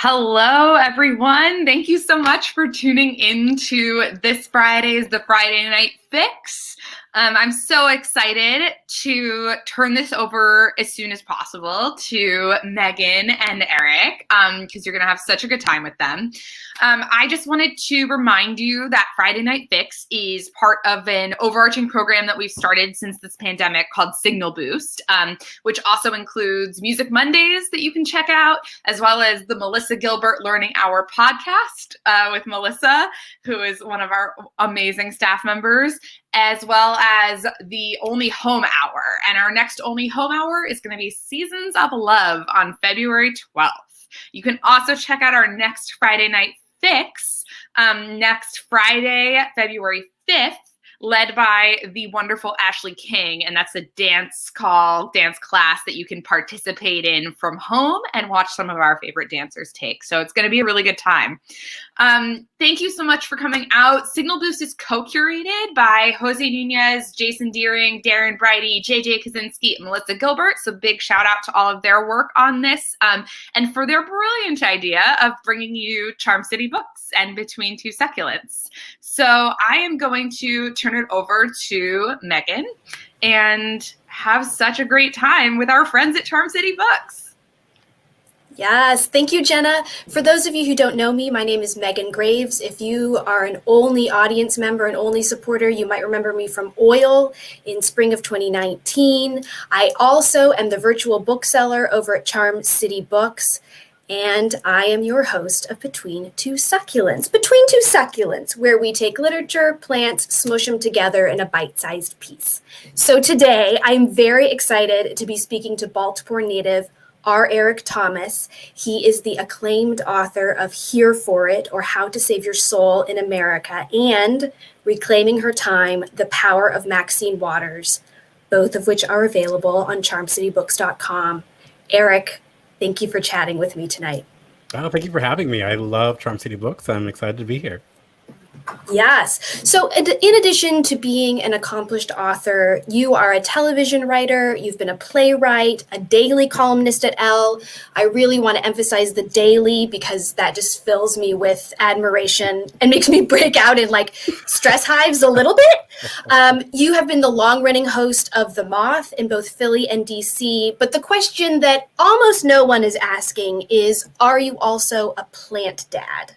Hello, everyone. Thank you so much for tuning in to this Friday's The Friday Night Fix. I'm so excited to turn this over as soon as possible to Megan and Eric because you're going to have such a good time with them. I just wanted to remind you that Friday Night Fix is part of an overarching program that we've started since this pandemic called Signal Boost, which also includes Music Mondays that you can check out, as well as the Melissa Gilbert Learning Hour podcast with Melissa, who is one of our amazing staff members, as well as the Only Home Hour. And our next Only Home Hour is going to be Seasons of Love on February 12th. You can also check out our next Friday Night Fix next Friday, February 5th, led by the wonderful Ashley King. And that's a dance class that you can participate in from home and watch some of our favorite dancers take. So it's going to be a really good time. Thank you so much for coming out. Signal Boost is co-curated by Jose Nunez, Jason Deering, Darren Brighty, JJ Kaczynski, and Melissa Gilbert. So big shout out to all of their work on this and for their brilliant idea of bringing you Charm City books and Between Two Succulents. So I am going to turn it over to Megan and have such a great time with our friends at Charm City Books. Yes, thank you, Jenna. For those of you who don't know me, my name is Megan Graves. If you are an only audience member, an only supporter, you might remember me from Oil in spring of 2019. I also am the virtual bookseller over at Charm City Books, and I am your host of Between Two Succulents. Between Two Succulents, where we take literature, plants, smush them together in a bite-sized piece. So today, I'm very excited to be speaking to Baltimore native R. Eric Thomas. He is the acclaimed author of Here for It, or How to Save Your Soul in America, and Reclaiming Her Time, The Power of Maxine Waters, both of which are available on charmcitybooks.com. Eric, thank you for chatting with me tonight. Oh, thank you for having me. I love Charm City Books. I'm excited to be here. Yes. So in addition to being an accomplished author, you are a television writer, you've been a playwright, a daily columnist at Elle. I really want to emphasize the daily because that just fills me with admiration and makes me break out in like stress hives a little bit. You have been the long-running host of The Moth in both Philly and DC. But the question that almost no one is asking is, are you also a plant dad?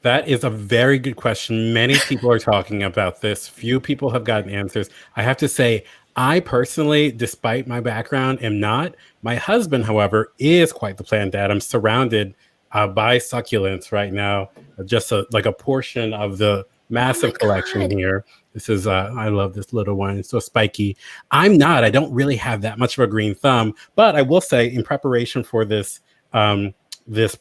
That is a very good question. Many people are talking about this. Few people have gotten answers. I have to say, I personally, despite my background, am not. My husband, however, is quite the plant dad. I'm surrounded by succulents right now, just like a portion of the massive collection here. This is, I love this little one. It's so spiky. I'm not. I don't really have that much of a green thumb. But I will say, in preparation for this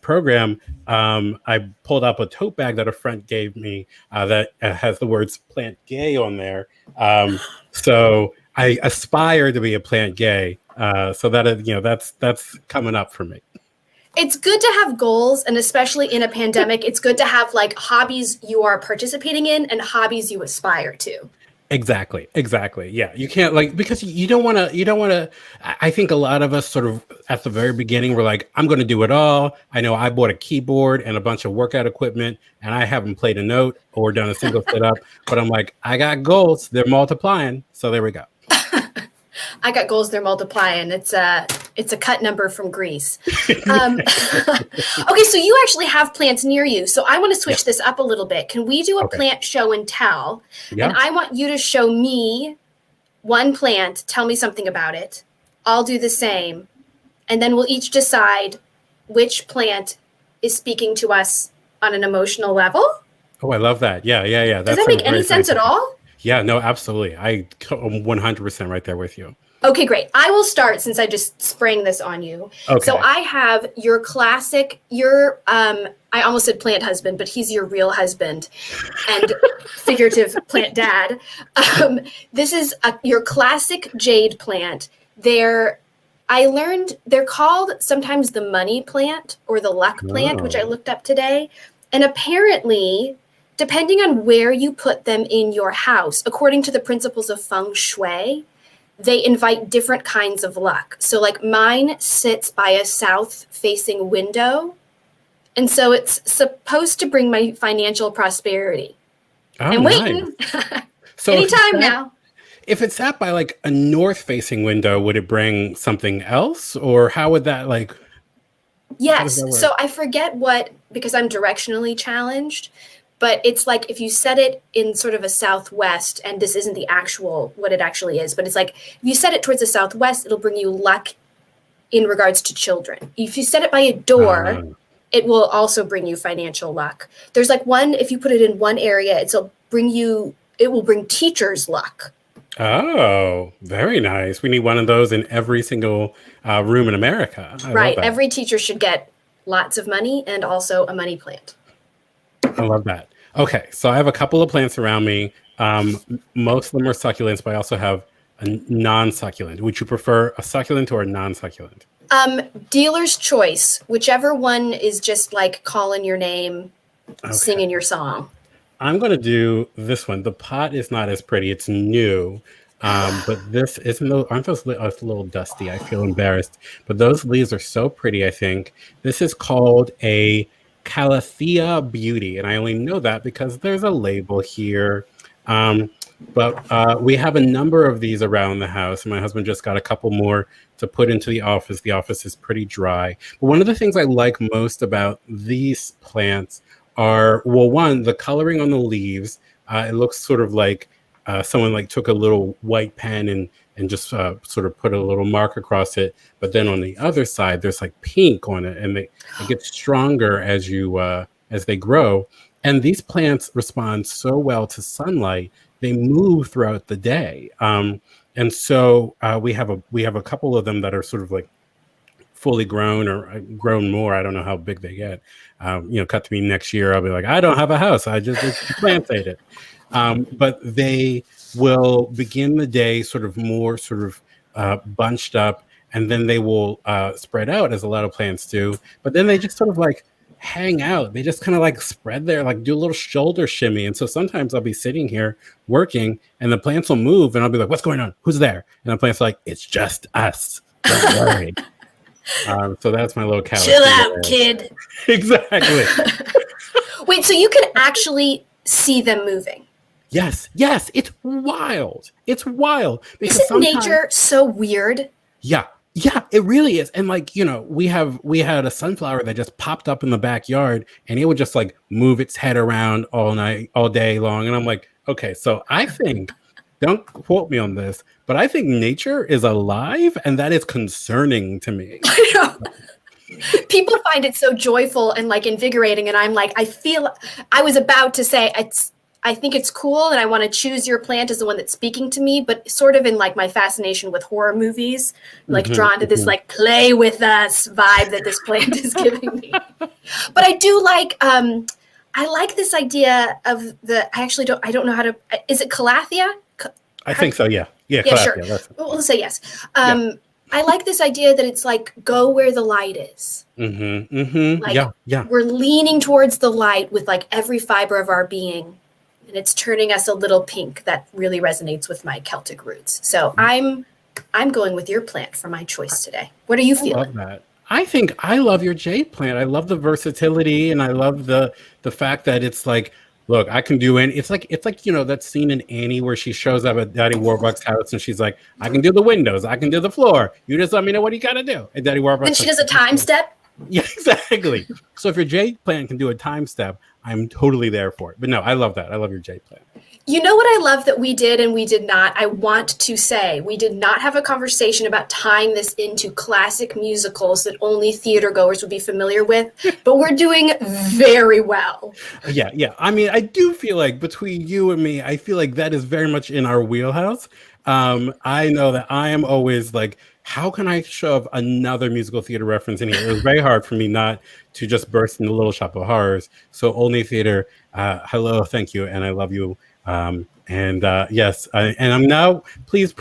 program, I pulled up a tote bag that a friend gave me that has the words plant gay on there. So I aspire to be a plant gay. So that that's coming up for me. It's good to have goals, and especially in a pandemic, it's good to have like hobbies you are participating in and hobbies you aspire to. Exactly. Yeah. You can't because you don't want to, I think a lot of us sort of at the very beginning were like, I'm going to do it all. I know I bought a keyboard and a bunch of workout equipment and I haven't played a note or done a single sit up, but I'm like, I got goals. They're multiplying. So there we go. I got goals, they're multiplying. It's a cut number from Greece. Okay, so you actually have plants near you. So I want to switch this up a little bit. Can we do a plant show and tell? Yeah. And I want you to show me one plant, tell me something about it. I'll do the same. And then we'll each decide which plant is speaking to us on an emotional level. Oh, I love that. Yeah. Does that make any sense at all? Yeah, no, absolutely. I'm 100% right there with you. Okay, great. I will start since I just sprang this on you. Okay. So I have your classic, I almost said plant husband, but he's your real husband and figurative plant dad. This is your classic jade plant. I learned they're called sometimes the money plant or the luck plant, which I looked up today. And apparently, depending on where you put them in your house, according to the principles of feng shui, they invite different kinds of luck. So like mine sits by a south-facing window, And so it's supposed to bring my financial prosperity. Oh, I'm nice. waiting. So Anytime now. if it's sat by like a north-facing window, would it bring something else, or how would that like? How does Yes. that work? So I forget because I'm directionally challenged, but it's like if you set it in sort of a southwest, and this isn't what it actually is, but it's like if you set it towards the southwest, it'll bring you luck in regards to children. If you set it by a door, it will also bring you financial luck. There's like one, if you put it in one area, it will bring teachers luck. Oh, very nice. We need one of those in every single room in America. I Right. love that. Every teacher should get lots of money and also a money plant. I love that. Okay, so I have a couple of plants around me. Most of them are succulents, but I also have a non-succulent. Would you prefer a succulent or a non-succulent? Dealer's choice, whichever one is just like calling your name, Okay. singing your song. I'm going to do this one. The pot is not as pretty. It's new. But this isn't, aren't those a little dusty? I feel embarrassed. But those leaves are so pretty, I think. This is called a Calathea Beauty. And I only know that because there's a label here. But we have a number of these around the house. And my husband just got a couple more to put into the office. The office is pretty dry. But one of the things I like most about these plants are, well, one, the coloring on the leaves. It looks sort of like someone like took a little white pen and just sort of put a little mark across it. But then on the other side, there's like pink on it, and it gets stronger as they grow. And these plants respond so well to sunlight; they move throughout the day. And so we have a couple of them that are sort of like fully grown or grown more. I don't know how big they get. Cut to me next year. I'll be like, I don't have a house. I just plants ate it. But they will begin the day sort of more bunched up, and then they will spread out as a lot of plants do. But then they just sort of like hang out. They just kind of like spread there, like do a little shoulder shimmy. And so sometimes I'll be sitting here working and the plants will move and I'll be like, what's going on? Who's there? And the plant's like, it's just us. Don't worry. So that's my little Calathea. Chill out, kid. Exactly. Wait, so you can actually see them moving? Yes. It's wild. It's wild. Isn't nature so weird? Yeah, it really is. And like, we had a sunflower that just popped up in the backyard and it would just like move its head around all day long. And I'm like, okay, so I think, don't quote me on this, but I think nature is alive, and that is concerning to me. I know. People find it so joyful and like invigorating, and I'm like, I was about to say I think it's cool, and I want to choose your plant as the one that's speaking to me, but sort of in like my fascination with horror movies, like drawn to this like play with us vibe that this plant is giving me. But I do like I like this idea of I don't know how to, is it Calathea? I think so, yeah. Yeah, sure. We'll say yes. I like this idea that it's like, go where the light is. Like, we're leaning towards the light with like every fiber of our being, and it's turning us a little pink. That really resonates with my Celtic roots. So I'm going with your plant for my choice today. What are you feeling? I love that. I think I love your jade plant. I love the versatility, and I love the fact that it's like, look, I can do it. It's like that scene in Annie where she shows up at Daddy Warbucks' house and she's like, I can do the windows, I can do the floor. You just let me know what you gotta do. And Daddy Warbucks. And she does a time step. Yeah, exactly. So if your jade plant can do a time step, I'm totally there for it. But no, I love that. I love your jade plant. You know what I love that we did and we did not? I want to say we did not have a conversation about tying this into classic musicals that only theater goers would be familiar with, but we're doing very well. Yeah. I mean, I do feel like between you and me, I feel like that is very much in our wheelhouse. I know that I am always like, how can I shove another musical theater reference in here? It was very hard for me not to just burst into Little Shop of Horrors. So only theater, hello, thank you, and I love you. Yes, and I'm now, please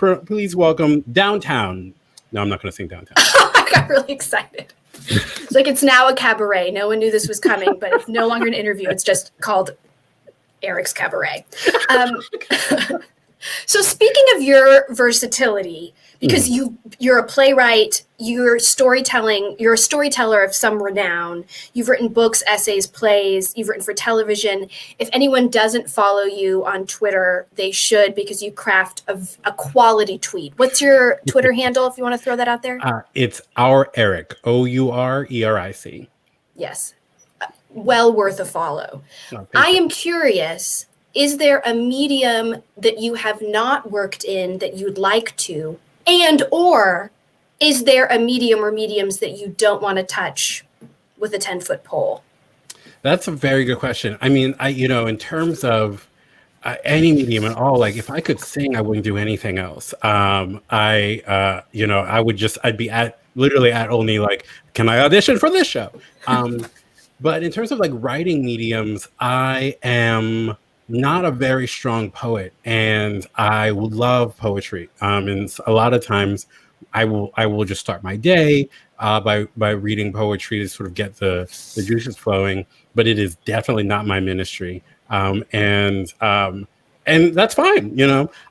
welcome Downtown. No, I'm not going to sing Downtown. I got really excited. It's like it's now a cabaret. No one knew this was coming, but it's no longer an interview. It's just called Eric's Cabaret. So speaking of your versatility, because you're a playwright, you're a storyteller of some renown. You've written books, essays, plays, you've written for television. If anyone doesn't follow you on Twitter, they should, because you craft a quality tweet. What's your Twitter handle, if you want to throw that out there? It's Our Eric, OURERIC. Yes. Well worth a follow. I am curious, is there a medium that you have not worked in that you'd like to? And or is there a medium or mediums that you don't want to touch with a 10-foot pole? That's a very good question. I mean, in terms of any medium at all, like if I could sing, I wouldn't do anything else. I'd be literally at only like, can I audition for this show? But in terms of like writing mediums, I am not a very strong poet, and I would love poetry. And a lot of times I will just start my day by reading poetry to sort of get the juices flowing, but it is definitely not my ministry. And that's fine.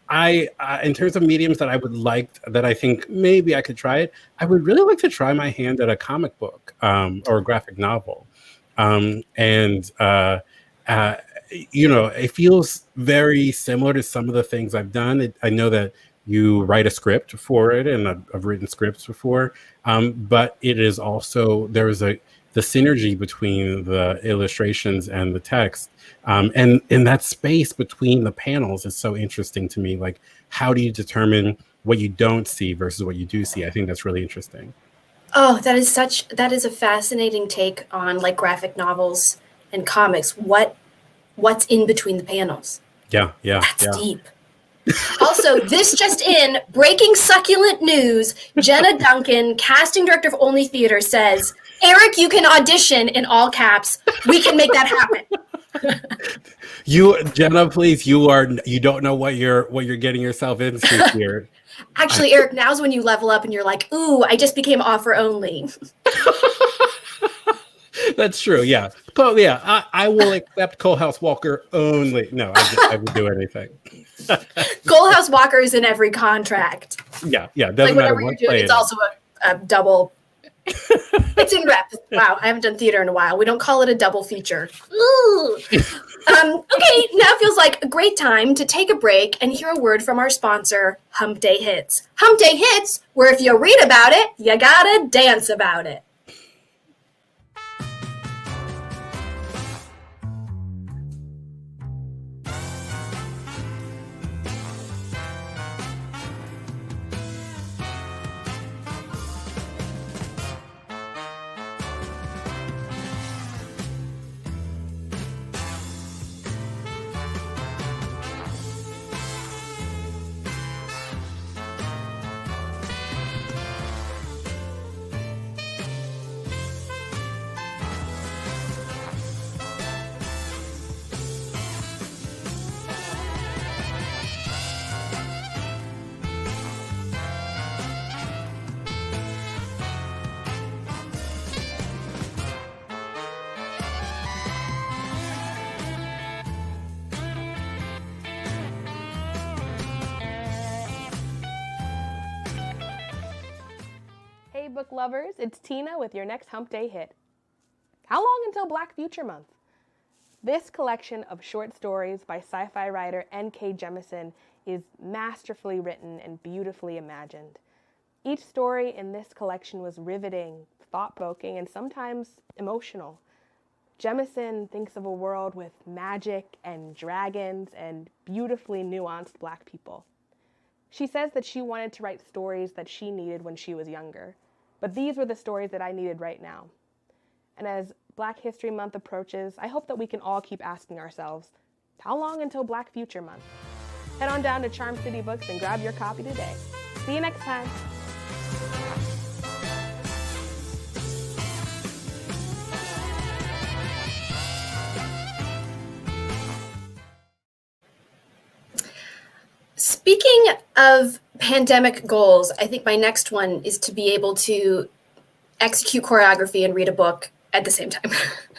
I in terms of mediums that I would like, that I think maybe I could try it, I would really like to try my hand at a comic book or a graphic novel. It feels very similar to some of the things I've done. I know that you write a script for it, and I've written scripts before. But it is also, the synergy between the illustrations and the text. And in that space between the panels is so interesting to me. Like, how do you determine what you don't see versus what you do see? I think that's really interesting. Oh, that is a fascinating take on like graphic novels and comics. What's in between the panels? Yeah. That's deep. Also, this just in, breaking succulent news, Jenna Duncan, casting director of Only Theater, says, Eric, you can audition, in all caps. We can make that happen. Jenna, please, you don't know what you're getting yourself into here. Actually, Eric, now's when you level up and you're like, ooh, I just became offer only. That's true. Yeah. I will accept Cole House Walker only. No, I would do anything. Cole House Walker is in every contract. Yeah. Doesn't like matter whatever what you're doing, it's also a double. It's in rep. Wow, I haven't done theater in a while. We don't call it a double feature. Ooh. Okay, now feels like a great time to take a break and hear a word from our sponsor, Hump Day Hits. Hump Day Hits, where if you read about it, you gotta dance about it. Hey book lovers, it's Tina with your next Hump Day hit. How long until Black Future Month? This collection of short stories by sci-fi writer N.K. Jemisin is masterfully written and beautifully imagined. Each story in this collection was riveting, thought-provoking, and sometimes emotional. Jemisin thinks of a world with magic and dragons and beautifully nuanced Black people. She says that she wanted to write stories that she needed when she was younger, but these were the stories that I needed right now. And as Black History Month approaches, I hope that we can all keep asking ourselves, how long until Black Future Month? Head on down to Charm City Books and grab your copy today. See you next time. Speaking of pandemic goals, I think my next one is to be able to execute choreography and read a book at the same time.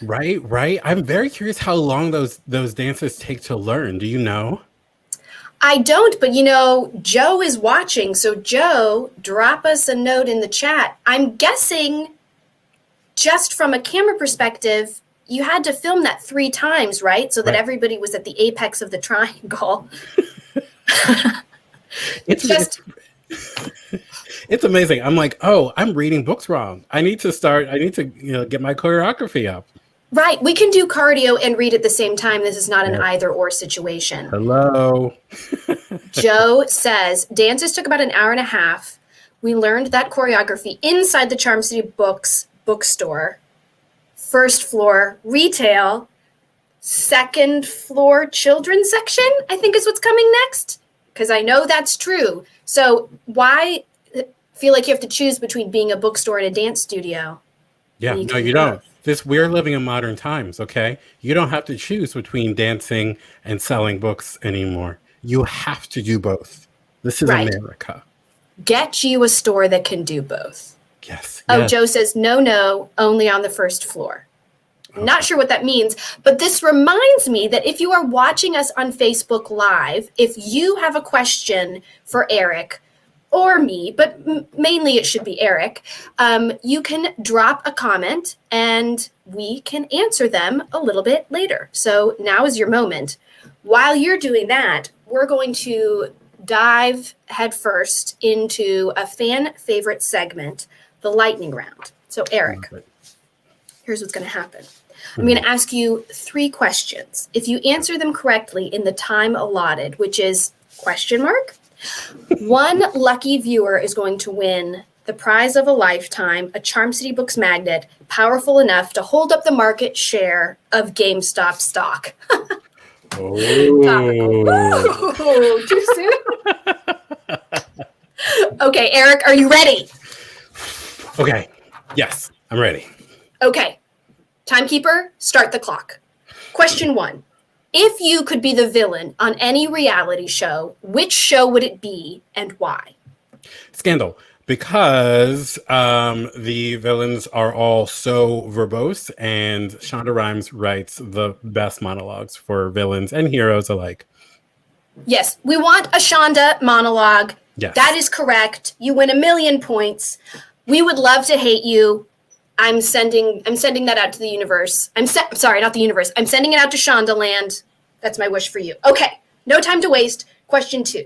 Right. I'm very curious how long those dances take to learn. Do you know? I don't, but Joe is watching. So Joe, drop us a note in the chat. I'm guessing just from a camera perspective, you had to film that 3 times, right? So that everybody was at the apex of the triangle. It's amazing. I'm like, oh, I'm reading books wrong. I need to get my choreography up. Right. We can do cardio and read at the same time. This is not an either or situation. Hello. Joe says, dances took about an hour and a half. We learned that choreography inside the Charm City Books bookstore. First floor retail, second floor children's section, I think is what's coming next. Because I know that's true. So why feel like you have to choose between being a bookstore and a dance studio? Yeah, no, you don't. We're living in modern times, okay? You don't have to choose between dancing and selling books anymore. You have to do both. This is America. Get you a store that can do both. Yes. Oh, Joe says, no, only on the first floor. Okay. Not sure what that means, but this reminds me that if you are watching us on Facebook Live, if you have a question for Eric, or me, but mainly it should be Eric, you can drop a comment and we can answer them a little bit later. So now is your moment. While you're doing that, we're going to dive headfirst into a fan favorite segment, the lightning round. So Eric, here's what's going to happen. I'm going to ask you 3 questions. If you answer them correctly in the time allotted, which is ? One lucky viewer is going to win the prize of a lifetime, a Charm City Books magnet, powerful enough to hold up the market share of GameStop stock. Oh, too soon? Okay, Eric, are you ready? Okay, yes, I'm ready. Okay, timekeeper, start the clock. Question 1. If you could be the villain on any reality show, which show would it be and why? Scandal, because the villains are all so verbose, and Shonda Rhimes writes the best monologues for villains and heroes alike. Yes, we want a Shonda monologue. Yes. That is correct. You win 1,000,000 points. We would love to hate you. I'm sending that out to the universe. Sorry, not the universe. I'm sending it out to Shonda Land. That's my wish for you. Okay, no time to waste. Question 2.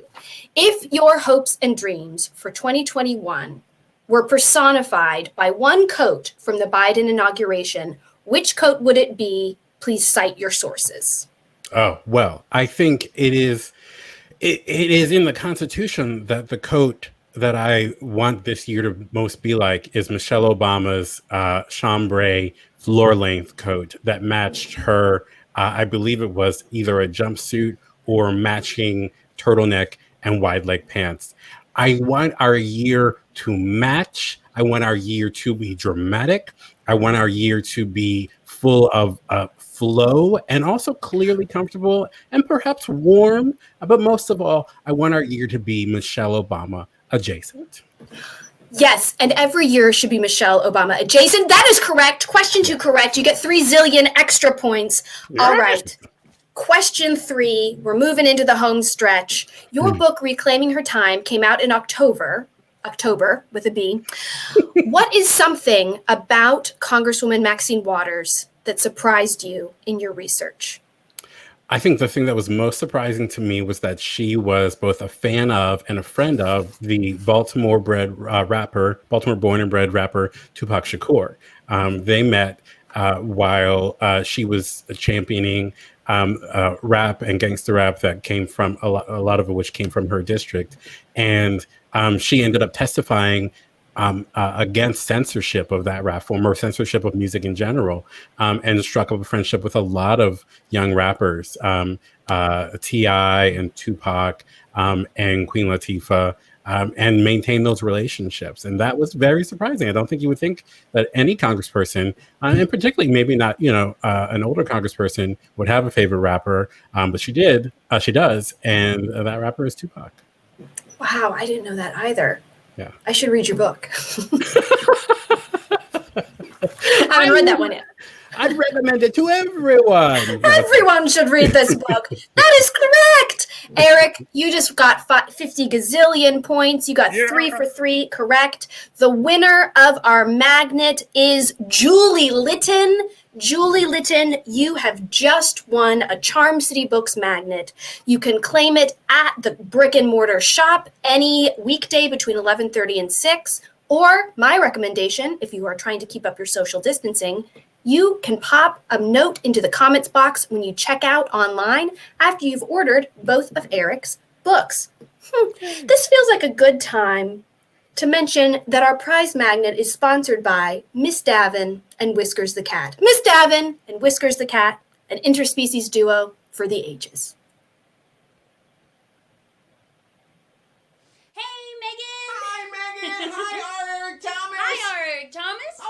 If your hopes and dreams for 2021 were personified by one quote from the Biden inauguration, which quote would it be? Please cite your sources. Oh, well, I think it is in the Constitution that the quote that I want this year to most be like is Michelle Obama's chambray floor-length coat that matched her, I believe it was either a jumpsuit or matching turtleneck and wide leg pants. I want our year to match. I want our year to be dramatic. I want our year to be full of flow and also clearly comfortable and perhaps warm. But most of all, I want our year to be Michelle Obama adjacent. Yes, and every year should be Michelle Obama adjacent. That is correct. Question 2 correct. You get 3 zillion extra points. Yes. All right. Question 3, we're moving into the home stretch. Your book, Reclaiming Her Time, came out in October with a B. What is something about Congresswoman Maxine Waters that surprised you in your research? I think the thing that was most surprising to me was that she was both a fan of and a friend of the Baltimore-born and bred rapper Tupac Shakur. They met while she was championing rap and gangster rap that came from a lot of it, which came from her district, and she ended up testifying against censorship of that rap form or censorship of music in general, and struck up a friendship with a lot of young rappers, T.I. and Tupac and Queen Latifah, and maintain those relationships. And that was very surprising. I don't think you would think that any congressperson, and particularly maybe not, an older congressperson would have a favorite rapper, but she does, and that rapper is Tupac. Wow, I didn't know that either. Yeah. I should read your book. I haven't read that one yet. I'd recommend it to everyone. Everyone should read this book. That is correct. Eric, you just got 50 gazillion points. You got 3 for 3 correct. The winner of our magnet is Julie Litton. Julie Litton, you have just won a Charm City Books magnet. You can claim it at the brick and mortar shop any weekday between 11:30 and 6. Or my recommendation, if you are trying to keep up your social distancing, you can pop a note into the comments box when you check out online after you've ordered both of Eric's books. This feels like a good time to mention that our prize magnet is sponsored by Miss Davin and Whiskers the Cat. Miss Davin and Whiskers the Cat, an interspecies duo for the ages.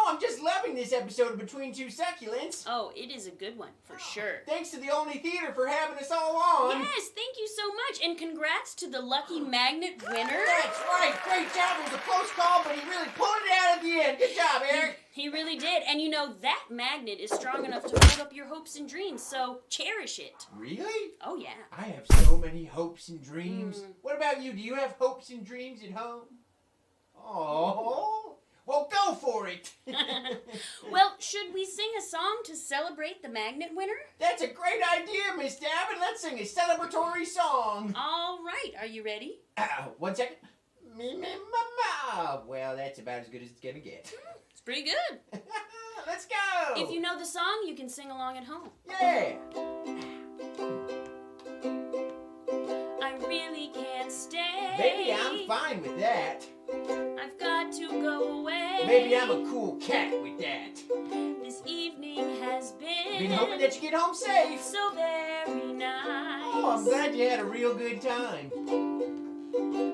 I'm just loving this episode of Between Two Succulents. Oh, it is a good one, for sure. Thanks to the Only Theater for having us all on. Yes, thank you so much. And congrats to the lucky magnet winner. That's right. Great job. It was a close call, but he really pulled it out at the end. Good job, Eric. He really did. And you know, that magnet is strong enough to hold up your hopes and dreams, so cherish it. Really? Oh, yeah. I have so many hopes and dreams. What about you? Do you have hopes and dreams at home? Oh. Well, go for it. Well, should we sing a song to celebrate the magnet winner? That's a great idea, Miss Davin. Let's sing a celebratory song. All right. Are you ready? 1 second. Me, mama. Well, that's about as good as it's going to get. It's pretty good. Let's go. If you know the song, you can sing along at home. Yeah. I really can't stay. Baby, I'm fine with that. I've got to go away. Maybe I'm a cool cat with that. This evening has Been hoping that you get home safe. so very nice. Oh, I'm glad you had a real good time.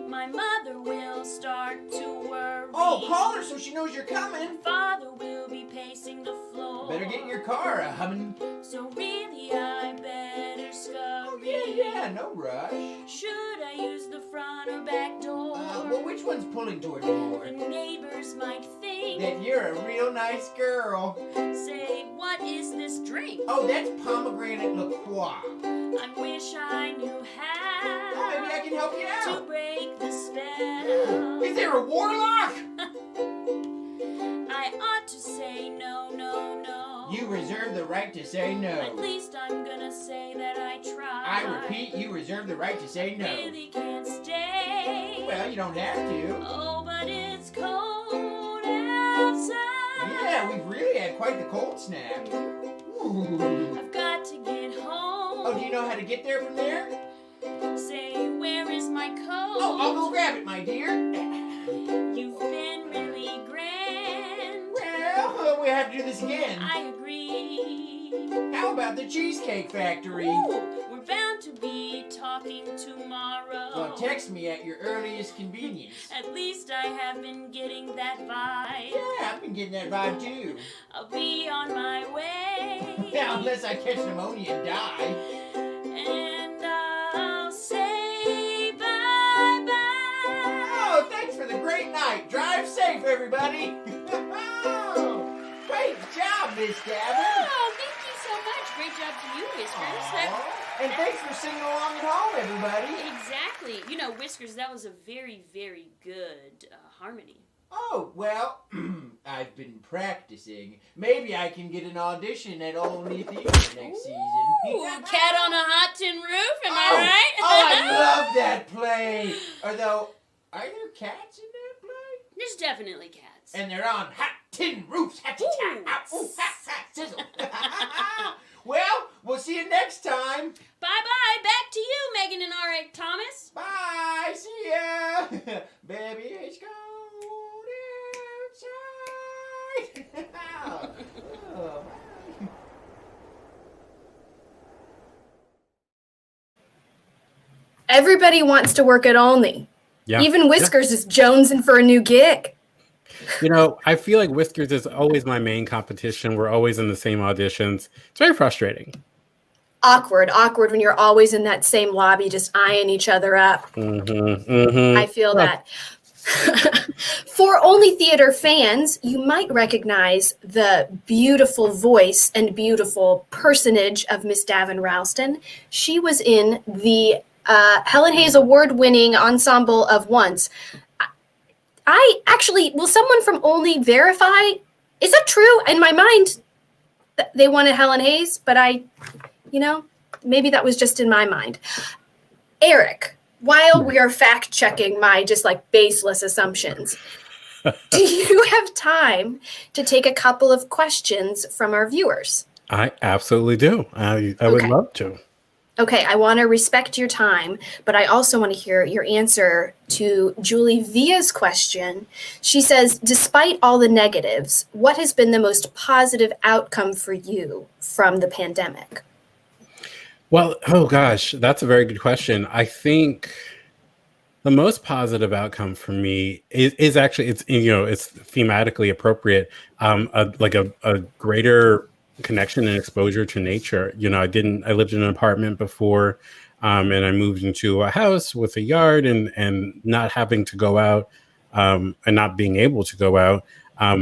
My mother will start to worry. Oh, call her so she knows you're coming. Father will be pacing the floor. Better get in your car humming. So really I better scurry. Yeah, no rush. Should I use the front or back door? Well, which one's pulling toward you more? The neighbors might think That you're a real nice girl. Say, what is this drink? Oh, that's pomegranate liqueur. I wish I knew how Maybe I can help you to out. break the spell. Is there a warlock? I ought to say no, no, no. You reserve the right to say At no. least I'm gonna say that I tried. I repeat, you reserve the right to say no. Really can't stay. Well, you don't have to. Oh, but it's cold outside. Yeah, we've really had quite the cold snap. Ooh. I've got to get home. Oh, do you know how to get there from there? Say, where is my coat? Oh, I'll go grab it, my dear. You've been really grand. Well, we have to do this again. I agree. How about the Cheesecake Factory? Ooh, we're bound to be talking tomorrow. Well, text me at your earliest convenience. At least I have been getting that vibe. Yeah, I've been getting that vibe too. I'll be on my way. Yeah, unless I catch pneumonia and die. And I'll say bye-bye. Oh, thanks for the great night. Drive safe, everybody. Great job, Miss Davin. Oh, thank you so much. Great job to you, Whiskers. Aw. And thanks for singing along at home, everybody. Exactly. You know, Whiskers, that was a very, very good harmony. Oh, well, I've been practicing. Maybe I can get an audition at Only Theater next season. Ooh, Cat on a Hot Tin Roof, am I right? Oh, I love that play. Although, are there cats in that play? There's definitely cats. And they're on hot tin roofs. Hot, Ooh. sizzle. Well, we'll see you next time. Bye-bye. Back to you, Megan and R.A. Thomas. Bye. See ya. Baby, it's cold outside. Oh, bye. Everybody wants to work at Only. Yeah. Even Whiskers is jonesing for a new gig. You know, I feel like Whiskers is always my main competition. We're always in the same auditions. It's very frustrating. Awkward when you're always in that same lobby just eyeing each other up. Mm-hmm, mm-hmm. I feel that. For only theater fans, you might recognize the beautiful voice and beautiful personage of Miss Davin Ralston. She was in the Helen Hayes award-winning ensemble of Once. I actually, will someone from Only verify? Is that true? In my mind, they wanted Helen Hayes, but maybe that was just in my mind. Eric, while we are fact-checking my just like baseless assumptions, do you have time to take a couple of questions from our viewers? I absolutely do. I would love to. Okay, I want to respect your time, but I also want to hear your answer to Julie Via's question. She says, despite all the negatives, what has been the most positive outcome for you from the pandemic? Well, oh gosh, that's a very good question. I think the most positive outcome for me is actually, it's thematically appropriate. A greater connection and exposure to nature. I lived in an apartment before, and I moved into a house with a yard, and not having to go out, and not being able to go out,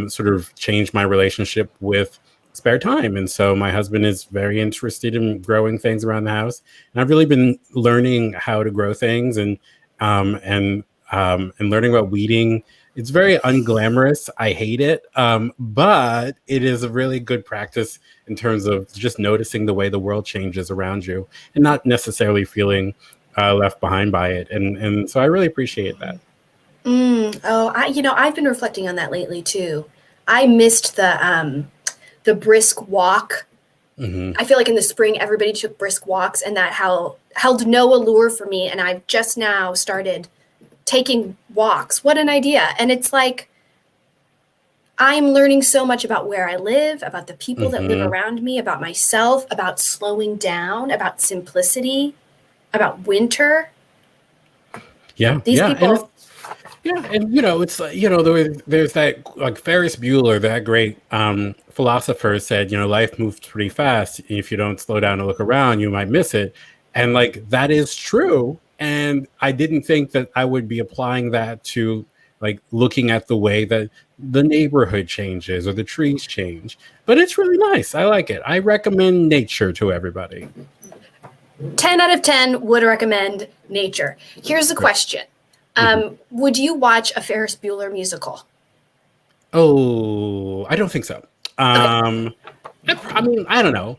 sort of changed my relationship with spare time. And so my husband is very interested in growing things around the house, and I've really been learning how to grow things, and learning about weeding. It's very unglamorous. I hate it. But it is a really good practice in terms of just noticing the way the world changes around you and not necessarily feeling left behind by it. And so I really appreciate that. I've been reflecting on that lately too. I missed the brisk walk. Mm-hmm. I feel like in the spring, everybody took brisk walks, and that held no allure for me. And I've just now started taking walks. What an idea. And it's like, I'm learning so much about where I live, about the people that live around me, about myself, about slowing down, about simplicity, about winter. Yeah. These people. It's like, there's that, like, Ferris Bueller, that great philosopher, said, life moves pretty fast. If you don't slow down and look around, you might miss it. And like, that is true. And I didn't think that I would be applying that to, like, looking at the way that the neighborhood changes or the trees change. But it's really nice. I like it. I recommend nature to everybody. 10 out of 10 would recommend nature. Here's the question. Would you watch a Ferris Bueller musical? Oh, I don't think so. Okay. I mean, I don't know.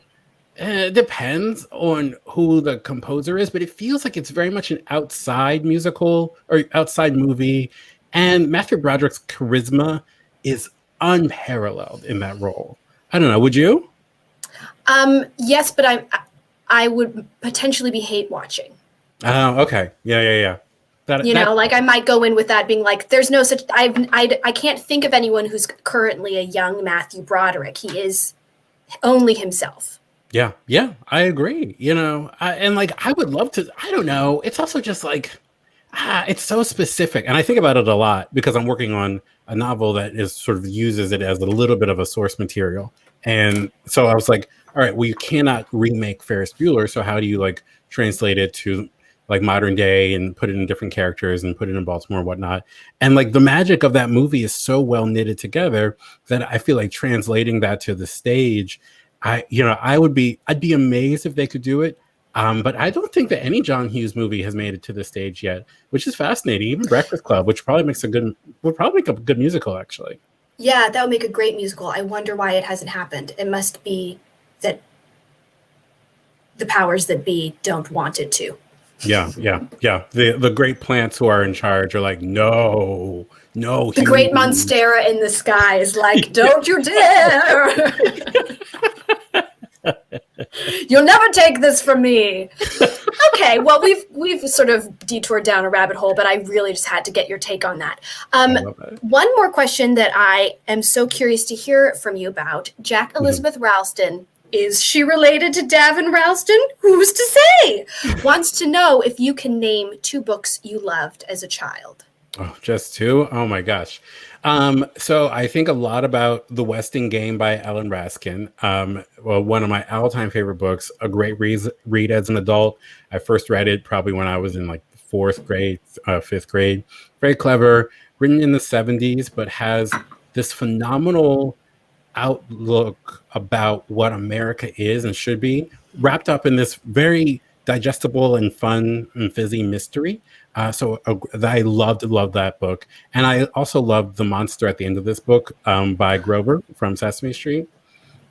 It depends on who the composer is, but it feels like it's very much an outside musical or outside movie. And Matthew Broderick's charisma is unparalleled in that role. I don't know. Would you? Yes, but I would potentially be hate watching. Oh, okay. Yeah. Like I might go in with that being like, there's no such, I can't think of anyone who's currently a young Matthew Broderick. He is only himself. Yeah, I agree. I would love to, I don't know. It's also just like, it's so specific. And I think about it a lot because I'm working on a novel that is sort of uses it as a little bit of a source material. And so I was like, all right, well, you cannot remake Ferris Bueller. So how do you like translate it to like modern day and put it in different characters and put it in Baltimore and whatnot? And like the magic of that movie is so well knitted together that I feel like translating that to the stage, I'd be amazed if they could do it. But I don't think that any John Hughes movie has made it to the stage yet, which is fascinating. Even Breakfast Club, which would probably make a good musical, actually. Yeah, that would make a great musical. I wonder why it hasn't happened. It must be that the powers that be don't want it to. Yeah. The great plants who are in charge are like, no. The great Monstera in the sky is like, don't you dare. You'll never take this from me. Okay, well, we've sort of detoured down a rabbit hole, but I really just had to get your take on that. One more question that I am so curious to hear from you about. Jack Elizabeth Ralston. Is she related to Davin Ralston? Who's to say? Wants to know if you can name 2 books you loved as a child. Oh, just 2? Oh my gosh. So I think a lot about The Westing Game by Ellen Raskin. One of my all-time favorite books, a great read as an adult. I first read it probably when I was in like 4th grade, 5th grade. Very clever, written in the 70s, but has this phenomenal outlook about what America is and should be, wrapped up in this very digestible and fun and fizzy mystery. I loved that book. And I also loved The Monster at the end of this book by Grover from Sesame Street.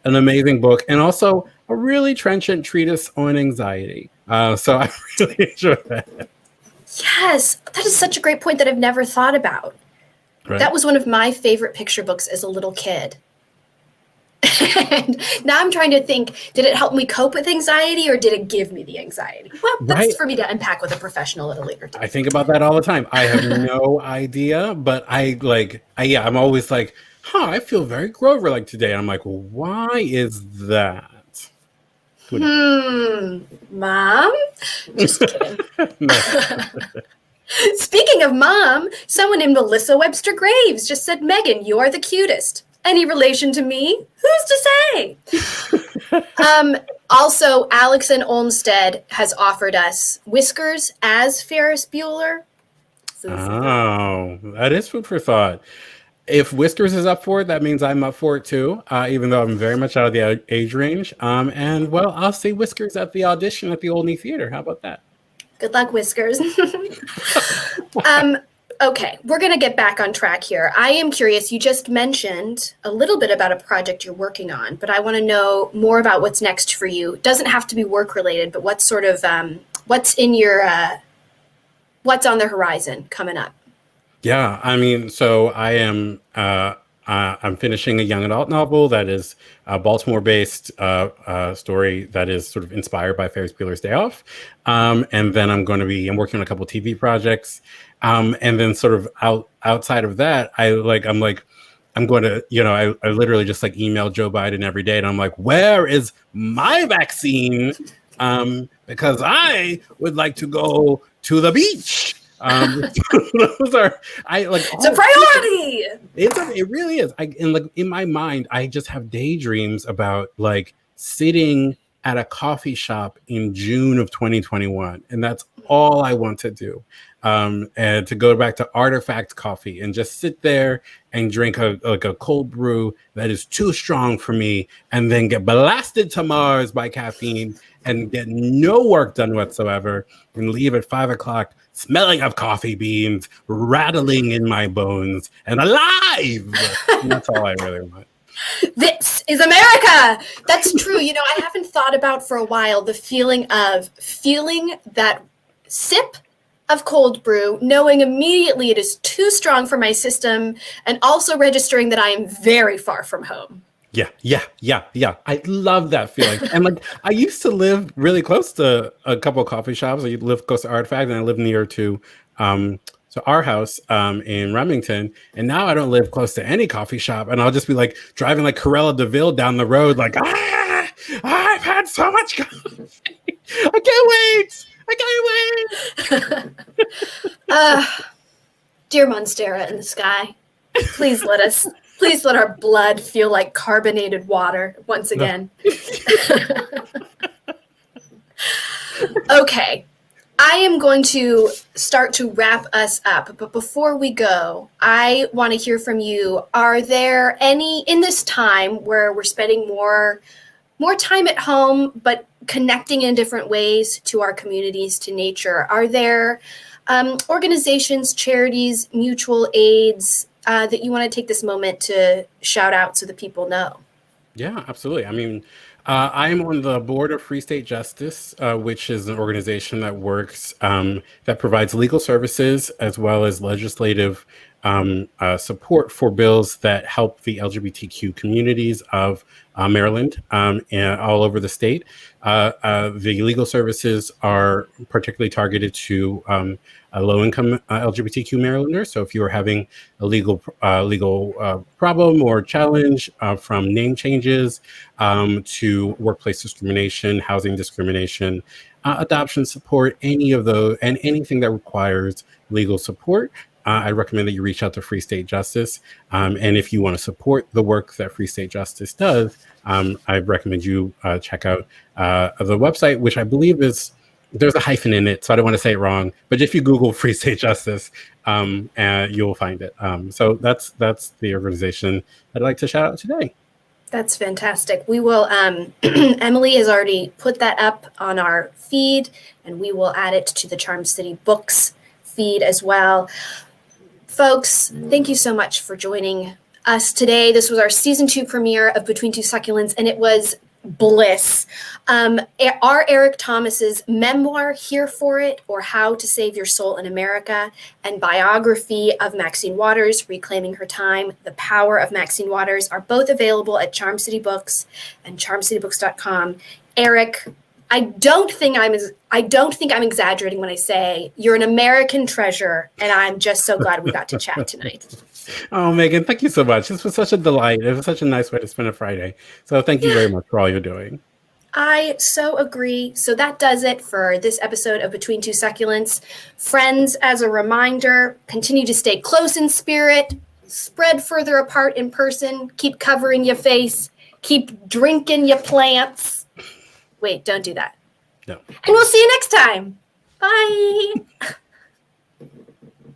An amazing book, and also a really trenchant treatise on anxiety. So I really enjoyed that. Yes, that is such a great point that I've never thought about. Right? That was one of my favorite picture books as a little kid. And now I'm trying to think, did it help me cope with anxiety or did it give me the anxiety? Well, that's for me to unpack with a professional at a later time. I think about that all the time. I have no idea, but I'm always like, I feel very Grover like today. And I'm like, well, why is that? Mom? Just kidding. Speaking of mom, someone named Melissa Webster Graves just said, Megan, you are the cutest. Any relation to me? Who's to say? Also, Alex Olmsted has offered us Whiskers as Ferris Bueller. Oh, that is food for thought. If Whiskers is up for it, that means I'm up for it too, even though I'm very much out of the age range. And well, I'll see Whiskers at the audition at the Olney Theater. How about that? Good luck, Whiskers. Okay, we're going to get back on track here. I am curious, you just mentioned a little bit about a project you're working on, but I want to know more about what's next for you. It doesn't have to be work related, but what sort of, what's in your, what's on the horizon coming up? Yeah, I mean, so I'm finishing a young adult novel that is a Baltimore-based story that is sort of inspired by Ferris Bueller's Day Off. And then I'm working on a couple TV projects. And then sort of outside of that, I'm going to, I literally just like email Joe Biden every day. And I'm like, where is my vaccine? Because I would like to go to the beach. Those are, it's a priority. It really is. In my mind, I just have daydreams about like sitting at a coffee shop in June of 2021, and that's all I want to do. And to go back to Artifact Coffee and just sit there and drink a cold brew that is too strong for me, and then get blasted to Mars by caffeine and get no work done whatsoever, and leave at 5 o'clock smelling of coffee beans, rattling in my bones, and alive. And that's all I really want. This is America. That's true. I haven't thought about for a while the feeling that sip of cold brew, knowing immediately it is too strong for my system, and also registering that I am very far from home. Yeah. I love that feeling. And I used to live really close to a couple of coffee shops. I live close to Artifact, and I live near to our house in Remington. And now I don't live close to any coffee shop. And I'll just be driving Corella DeVille down the road, I've had so much coffee. I can't wait. Dear Monstera in the sky, please let our blood feel like carbonated water once again. Okay, I am going to start to wrap us up, but before we go, I want to hear from you. Are there any, in this time where we're spending more time at home, but connecting in different ways to our communities, to nature, are there organizations, charities, mutual aids, that you want to take this moment to shout out so that people know? Yeah, absolutely. I mean, I'm on the board of Free State Justice, which is an organization that works, that provides legal services as well as legislative support for bills that help the LGBTQ communities of Maryland and all over the state. The legal services are particularly targeted to low-income LGBTQ Marylanders. So if you are having a legal problem or challenge, from name changes to workplace discrimination, housing discrimination, adoption support, any of those, and anything that requires legal support, I recommend that you reach out to Free State Justice. And if you want to support the work that Free State Justice does, I recommend you check out the website, which I believe there's a hyphen in it, so I don't want to say it wrong. But if you Google Free State Justice, and you'll find it. So that's the organization I'd like to shout out today. That's fantastic. We will, Emily has already put that up on our feed, and we will add it to the Charm City Books feed as well. Folks, thank you so much for joining us today. This was our season 2 premiere of Between Two Succulents, and it was bliss. Our Eric Thomas's memoir, Here for It, or How to Save Your Soul in America, and biography of Maxine Waters, Reclaiming Her Time, The Power of Maxine Waters, are both available at Charm City Books and charmcitybooks.com. Eric, I don't think I'm exaggerating when I say you're an American treasure, and I'm just so glad we got to chat tonight. Oh, Megan, thank you so much. This was such a delight. It was such a nice way to spend a Friday. So thank you very much for all you're doing. I so agree. So that does it for this episode of Between Two Succulents. Friends, as a reminder, continue to stay close in spirit, spread further apart in person, keep covering your face, keep drinking your plants. Wait, don't do that. No. And we'll see you next time. Bye.